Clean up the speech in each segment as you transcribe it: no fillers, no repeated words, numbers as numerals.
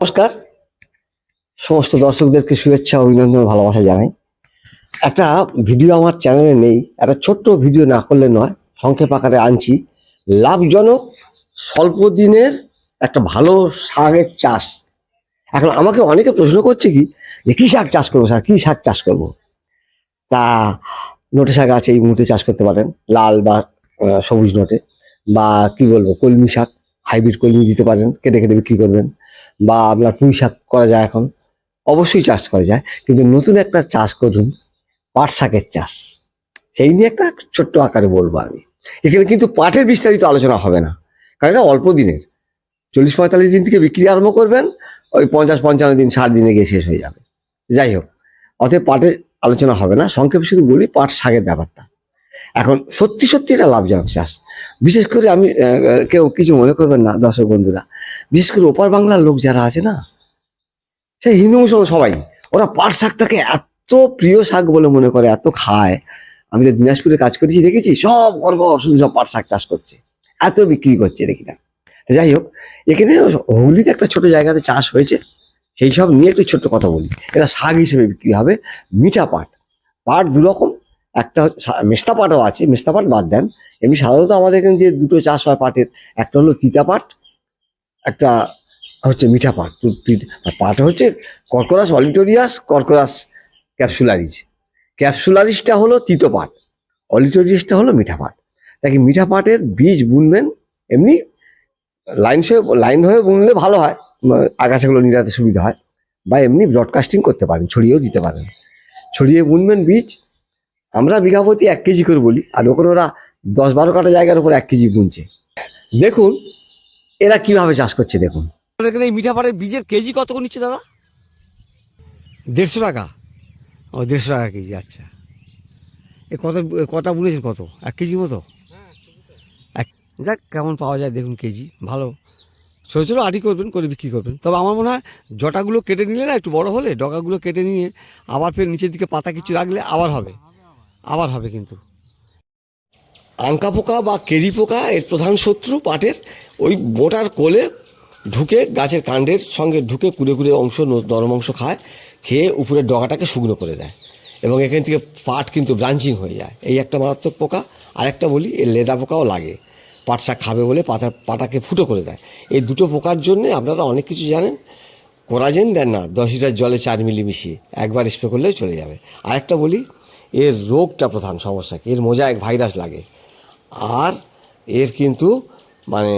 নমস্কার, সমস্ত দর্শকদেরকে শুভেচ্ছা, অভিনন্দন, ভালোবাসা জানাই। একটা ভিডিও আমার চ্যানেলে নেই, একটা ছোট্ট ভিডিও না করলে নয়, সংক্ষেপ আকারে আনছি। লাভজনক স্বল্প দিনের একটা ভালো শাকের চাষ। এখন আমাকে অনেকে প্রশ্ন করছে কি যে কী শাক চাষ করবো স্যার, কী শাক চাষ করবো? তা নোটে শাক আছে, এই মুহূর্তে চাষ করতে পারেন, লাল বা সবুজ নোটে, বা কি বলবো কলমি শাক, হাইব্রিড কলমি দিতে পারেন, কেটে কেটে বিক্রি করবেন, বা আপনার পুঁই শাক করা যায় এখন, অবশ্যই চাষ করা যায়। কিন্তু নতুন একটা চাষ করুন, পাট শাকের চাষ। সেই নিয়ে একটা ছোট্ট আকারে বলবো আমি। এখানে কিন্তু পাটের বিস্তারিত আলোচনা হবে না, কারণ এটা অল্প দিনের, 40-45 দিন থেকে বিক্রি আরম্ভ করবেন, ওই 50-55 দিন 60 দিনে গিয়ে শেষ হয়ে যাবে। যাই হোক, অতএব পাটের আলোচনা হবে না, সংক্ষেপে শুধু বলি পাট শাকের ব্যাপারটা। এখন সত্যি সত্যি এটা লাভজনক চাষ। বিশেষ করে আমি কেউ কিছু মনে করবেন না দর্শক বন্ধুরা, বিশেষ করে ওপার বাংলার লোক যারা আছে না, সেই হিন্দু মুসলমান সবাই, ওরা পাট শাকটাকে এত প্রিয় শাক বলে মনে করে, এত খায়। আমি তো দিনাজপুরে কাজ করেছি, দেখেছি সব গর্ব শুধু সব পাট শাক চাষ করছে, এত বিক্রি করছে দেখি না। যাই হোক, এখানে হুগলিতে একটা ছোট জায়গাতে চাষ হয়েছে, সেই সব নিয়ে একটু ছোট্ট কথা বলি। এটা শাক হিসেবে বিক্রি হবে। মিঠা পাট, পাট দু রকম, একটা মেস্তা পাটও আছে, মেস্তা পাট বাদ দেন। এমনি সাধারণত আমাদের এখানে যে দুটো চাষ হয় পাটের, একটা হলো তিতা পাট, একটা হচ্ছে মিঠা পাট। পাট হচ্ছে কর্করাস অলিটোরিয়াস, কর্করাস ক্যাপসুলারিজ। ক্যাপসুলারিসটা হলো তিতো পাট, অলিটোরিয়াসটা হলো মিঠা পাট। দেখি মিঠা পাটের বীজ বুনবেন এমনি লাইন হয়ে বুনলে ভালো হয়, আগাছাগুলো নিরাতে সুবিধা হয়, বা এমনি ব্রডকাস্টিং করতে পারেন, ছড়িয়েও দিতে পারেন। ছড়িয়ে বুনবেন বীজ। আমরা বিঘা প্রতি 1 কেজি করে বলি, আর ওখানে ওরা 10-12 কাটা জায়গার উপর 1 কেজি বুনছে। দেখুন এরা কিভাবে চাষ করছে দেখুন। এখানে এই মিঠা পাটের বীজের কেজি কত করে নিচ্ছে দাদা? 150 টাকা। ও 150 টাকা কেজি, আচ্ছা। এ কটা বুনেছেন, কত 1 কেজি মতো? যাক, কেমন পাওয়া যায় দেখুন কেজি, ভালো। ছোটো ছোটো আটি করবেন, করে বিক্রি করবেন। তবে আমার মনে হয় জটাগুলো কেটে নিলে না, একটু বড় হলে ডগাগুলো কেটে নিয়ে আবার ফের নিচের দিকে পাতা কিছু রাখলে আবার হবে কিন্তু। আঙ্কা পোকা বা কেরি পোকা এর প্রধান শত্রু পাটের। ওই মোটার কোলে ঢুকে গাছের কাণ্ডের সঙ্গে ঢুকে কুড়ে কুড়ে অংশ, নরম অংশ খায়, খেয়ে উপরের ডগাটাকে শুকনো করে দেয়, এবং এখান থেকে পাট কিন্তু ব্রাঞ্চিং হয়ে যায়। এই একটা মারাত্মক পোকা। আরেকটা বলি, এর লেদা পোকাও লাগে, পাট শাক খাবে বলে পাটাকে ফুটো করে দেয়। এই দুটো পোকার জন্যে আপনারা অনেক কিছু জানেন, কোরাজেন দেন না, 10 লিটার জলে 4 মিলি মিশিয়ে একবার স্প্রে করলেও চলে যাবে। আরেকটা বলি, এর রোগটা প্রধান সমস্যা, এর মোজাইক ভাইরাস লাগে, আর এর কিন্তু মানে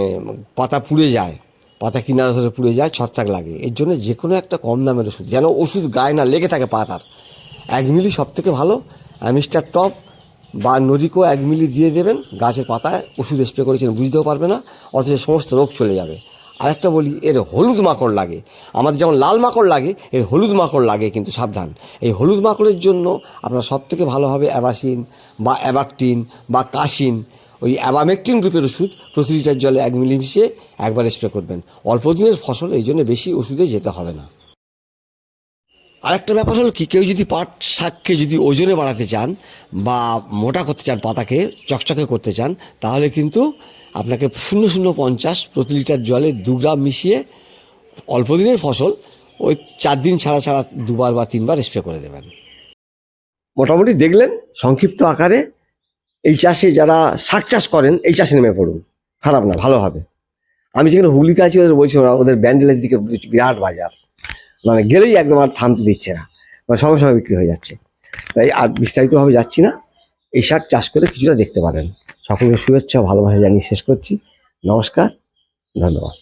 পাতা পুড়ে যায়, পাতা কিনারা ধরে পুড়ে যায়, ছত্রাক লাগে। এর জন্য যে কোনো একটা কম দামের ওষুধ, যেন ওষুধ গায়ে না লেগে থাকে পাতার, 1 মিলি সব থেকে ভালো। অ্যামিস্টার টপ বা নরিকো 1 মিলি দিয়ে দেবেন, গাছের পাতায় ওষুধ স্প্রে করেছেন বুঝতেও পারবে না, অথচ সমস্ত রোগ চলে যাবে। আরেকটা বলি, এর হলুদ মাকড় লাগে, আমাদের যেমন লাল মাকড় লাগে, এর হলুদ মাকড় লাগে, কিন্তু সাবধান। এই হলুদ মাকড়ের জন্য আপনার সব থেকে ভালো হবে অ্যাবাসিন বা অ্যাবাকটিন বা কাসিন, ওই অ্যাবামেকটিন গ্রুপের ওষুধ প্রতি লিটার জলে 1 মিলি মিশিয়ে একবার স্প্রে করবেন। অল্প দিনের ফসল, এই জন্য বেশি ওষুধে যেতে হবে না। আরেকটা ব্যাপার হলো কি, কেউ যদি পাট শাককে যদি ওজনে বাড়াতে চান বা মোটা করতে চান, পাতাকে চকচকে করতে চান, তাহলে কিন্তু আপনাকে 0.050 প্রতি লিটার জলে 2 গ্রাম মিশিয়ে অল্প দিনের ফসল ওই 4 দিন ছাড়া ছাড়া 2বার বা 3বার স্প্রে করে দেবেন। মোটামুটি দেখলেন সংক্ষিপ্ত আকারে। এই চাষে যারা শাক চাষ করেন, এই চাষে নেমে পড়ুন, খারাপ না, ভালো হবে। আমি যেখানে হুগলিতে আছি, ওদের বলছি, ওদের ব্যান্ডেলের দিকে বিরাট বাজার, মানে গেলেই একদম আর থামতে দিচ্ছে না, মানে সঙ্গে সঙ্গে বিক্রি হয়ে যাচ্ছে। তাই আর বিস্তারিতভাবে যাচ্ছি না, এই শাক চাষ করে কিছুটা দেখতে পারেন। সকলকে শুভেচ্ছা, ভালোবাসা জানিয়ে শেষ করছি। নমস্কার, ধন্যবাদ।